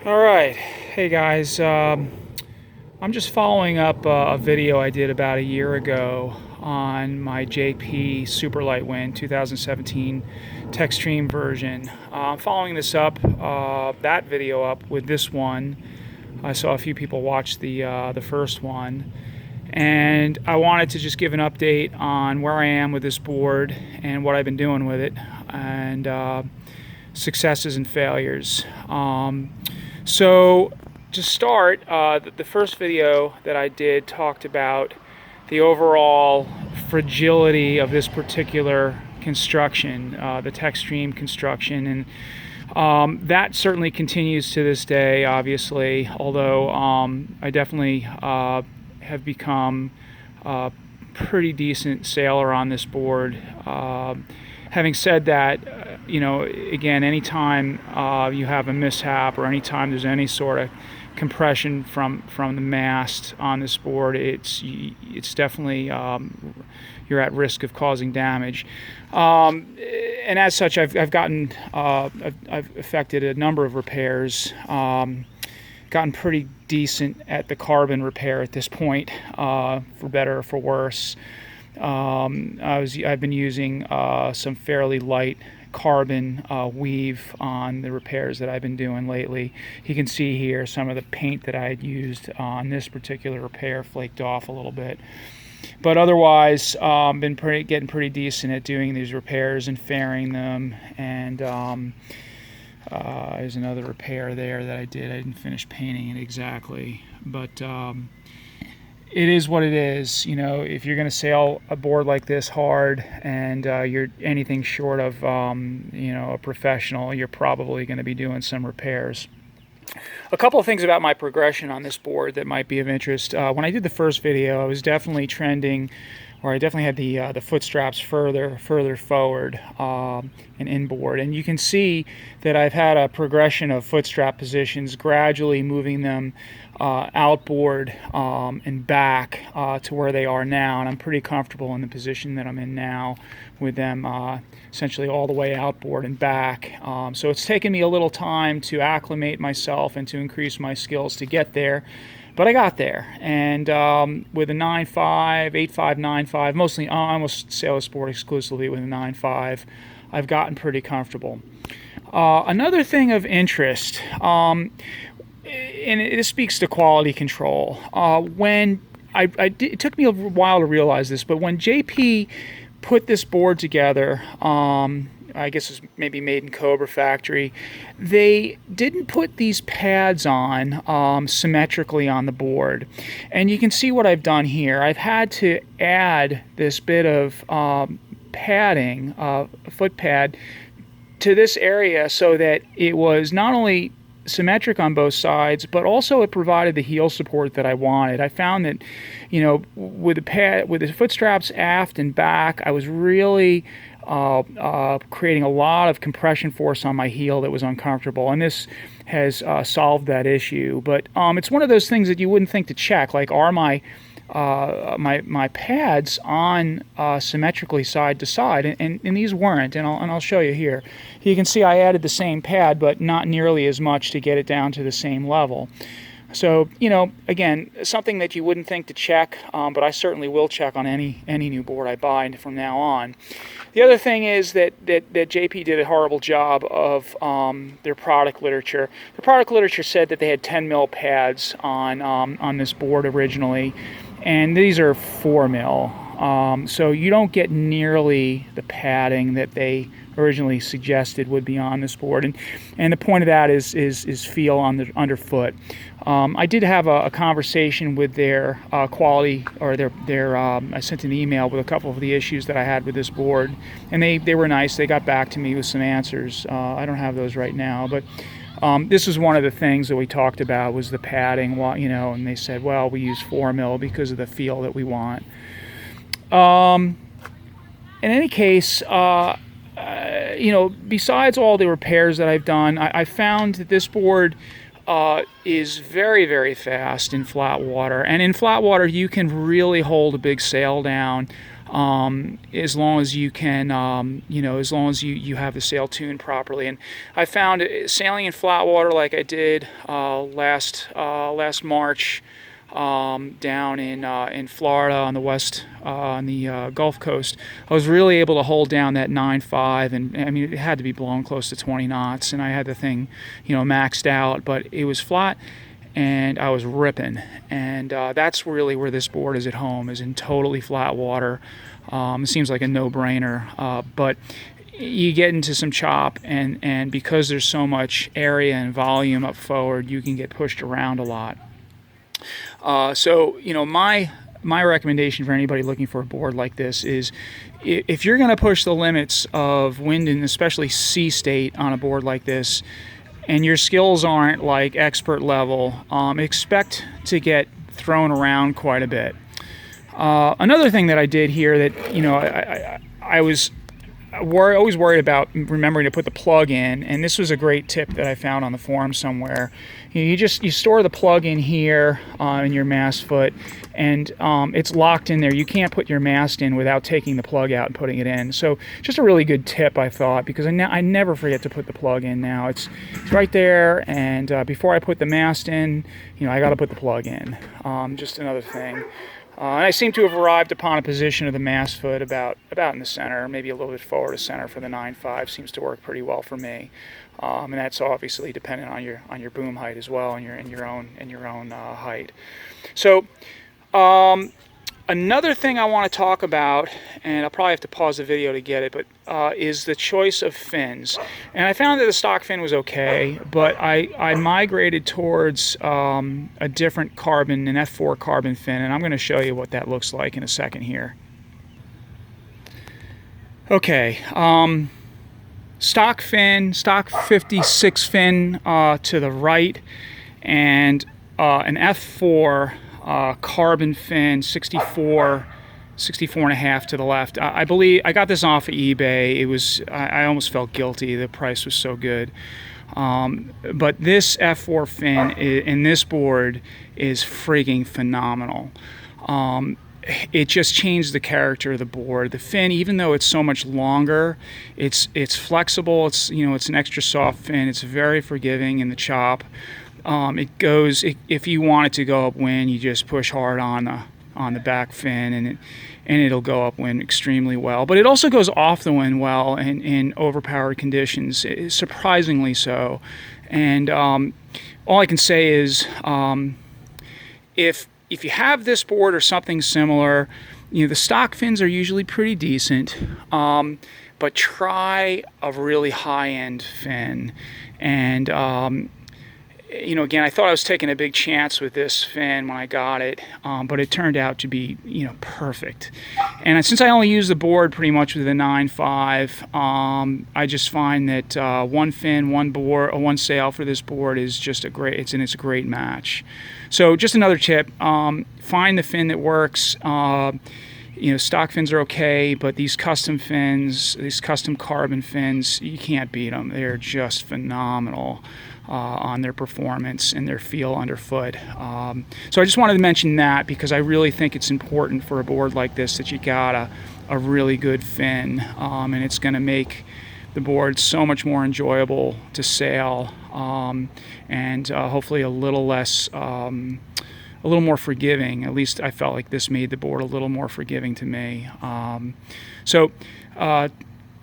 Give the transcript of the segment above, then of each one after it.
All right, hey guys. I'm just following up a video I did about a year ago on my JP Superlight Wind 2017 Techstream version. I'm following that video up with this one. I saw a few people watch the first one, and I wanted to just give an update on where I am with this board and what I've been doing with it, and successes and failures. So to start, the first video that I did talked about the overall fragility of this particular construction, the Techstream construction, and that certainly continues to this day, obviously, although I definitely have become a pretty decent sailor on this board. Having said that, again, anytime you have a mishap or anytime there's any sort of compression from the mast on this board, it's definitely you're at risk of causing damage. And as such, I've effected a number of repairs. Gotten pretty decent at the carbon repair at this point, for better or for worse. I've been using some fairly light carbon weave on the repairs that I've been doing lately. You can see here some of the paint that I had used on this particular repair flaked off a little bit. But otherwise, been getting pretty decent at doing these repairs and fairing them. And there's another repair there that I did. I didn't finish painting it exactly, but it is what it is. If you're going to sail a board like this hard and you're anything short of a professional, you're probably going to be doing some repairs. A couple of things about my progression on this board that might be of interest. When I did the first video, I was definitely trending, or I definitely had the foot straps further forward and inboard. And you can see that I've had a progression of foot strap positions, gradually moving them outboard and back to where they are now. And I'm pretty comfortable in the position that I'm in now with them essentially all the way outboard and back. So it's taken me a little time to acclimate myself and to increase my skills to get there. But I got there, and with a 9.5, 8.5, 9.5, mostly I almost sail this board exclusively with a 9.5, I've gotten pretty comfortable. Another thing of interest, and it speaks to quality control. It took me a while to realize this, but when JP put this board together, I guess it was maybe made in Cobra Factory, they didn't put these pads on symmetrically on the board. And you can see what I've done here. I've had to add this bit of padding, a foot pad, to this area so that it was not only symmetric on both sides, but also it provided the heel support that I wanted. I found that, with the foot straps aft and back, I was really creating a lot of compression force on my heel that was uncomfortable, and this has solved that issue. But it's one of those things that you wouldn't think to check, like, are my pads on symmetrically side to side, and these weren't, and I'll show you here. You can see I added the same pad, but not nearly as much to get it down to the same level. So, again, something that you wouldn't think to check, but I certainly will check on any new board I buy from now on. The other thing is that JP did a horrible job of their product literature. The product literature said that they had 10 mil pads on this board originally, and these are 4 mil. So you don't get nearly the padding that they originally suggested would be on this board, and the point of that is feel on the underfoot. I did have a conversation with their quality, or their I sent an email with a couple of the issues that I had with this board, and they were nice. They got back to me with some answers. I don't have those right now, but this is one of the things that we talked about, was the padding. And they said, well, we use 4 mil because of the feel that we want. In any case, besides all the repairs that I've done, I found that this board is very, very fast in flat water. And in flat water, you can really hold a big sail down as long as you can, as long as you have the sail tuned properly. And I found sailing in flat water like I did last March down in Florida on the west on the Gulf Coast, I was really able to hold down that 9.5, and I mean it had to be blowing close to 20 knots, and I had the thing, maxed out, but it was flat, and I was ripping, and that's really where this board is at home, is in totally flat water. It seems like a no-brainer, but you get into some chop, and because there's so much area and volume up forward, you can get pushed around a lot. So my recommendation for anybody looking for a board like this is, if you're going to push the limits of wind and especially sea state on a board like this, and your skills aren't like expert level, expect to get thrown around quite a bit. Another thing that I did here that I was always worried about remembering to put the plug in, and this was a great tip that I found on the forum somewhere. You store the plug in here in your mast foot, and it's locked in there. You can't put your mast in without taking the plug out and putting it in. So just a really good tip, I thought, because I never forget to put the plug in now. It's right there, and before I put the mast in, I got to put the plug in. Just another thing. And I seem to have arrived upon a position of the mast foot about in the center, maybe a little bit forward of center for the 9.5. Seems to work pretty well for me, and that's obviously dependent on your boom height as well, and your own height. So another thing I want to talk about, and I'll probably have to pause the video to get it, but is the choice of fins. And I found that the stock fin was okay, but I migrated towards a different carbon, an F4 carbon fin, and I'm going to show you what that looks like in a second here. Okay, stock 56 fin to the right, and an F4 carbon fin 64 and a half to the left. I believe I got this off of eBay. It was, I almost felt guilty, the price was so good, but this F4 fin in this board is freaking phenomenal. It just changed the character of the board. The fin, even though it's so much longer, it's flexible. It's an extra soft fin. It's very forgiving in the chop. It goes, if you want it to go upwind, you just push hard on the back fin, and it'll go upwind extremely well. But it also goes off the wind well in overpowered conditions, surprisingly so. And all I can say is, if you have this board or something similar, the stock fins are usually pretty decent, but try a really high-end fin. And again, I thought I was taking a big chance with this fin when I got it, but it turned out to be, perfect. And since I only use the board pretty much with a 9.5, I just find that one fin, one board, one sail for this board is just it's a great match. So just another tip: find the fin that works. Stock fins are okay, but these custom fins, these custom carbon fins, you can't beat them. They're just phenomenal on their performance and their feel underfoot. So I just wanted to mention that, because I really think it's important for a board like this that you got a really good fin, and it's going to make the board so much more enjoyable to sail, and hopefully a little more forgiving. At least I felt like this made the board a little more forgiving to me.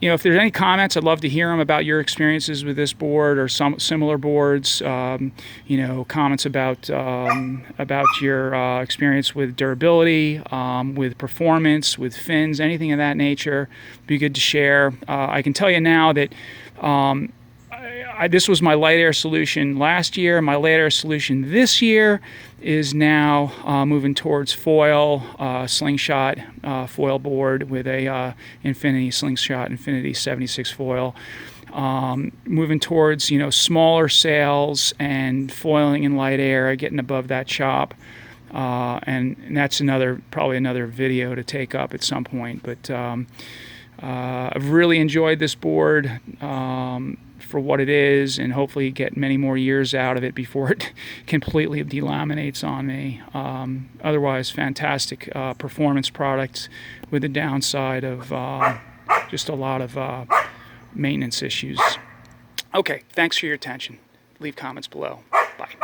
If there's any comments, I'd love to hear them about your experiences with this board or some similar boards. Comments about your experience with durability, with performance, with fins, anything of that nature. Be good to share. I can tell you now that this was my light air solution last year. My light air solution this year is now moving towards foil, slingshot foil board with a Infinity slingshot, Infinity 76 foil. Moving towards smaller sails and foiling in light air, getting above that chop. And that's probably another video to take up at some point. But I've really enjoyed this board. for what it is, and hopefully get many more years out of it before it completely delaminates on me. Otherwise, fantastic performance product with the downside of just a lot of maintenance issues. Okay, thanks for your attention. Leave comments below. Bye.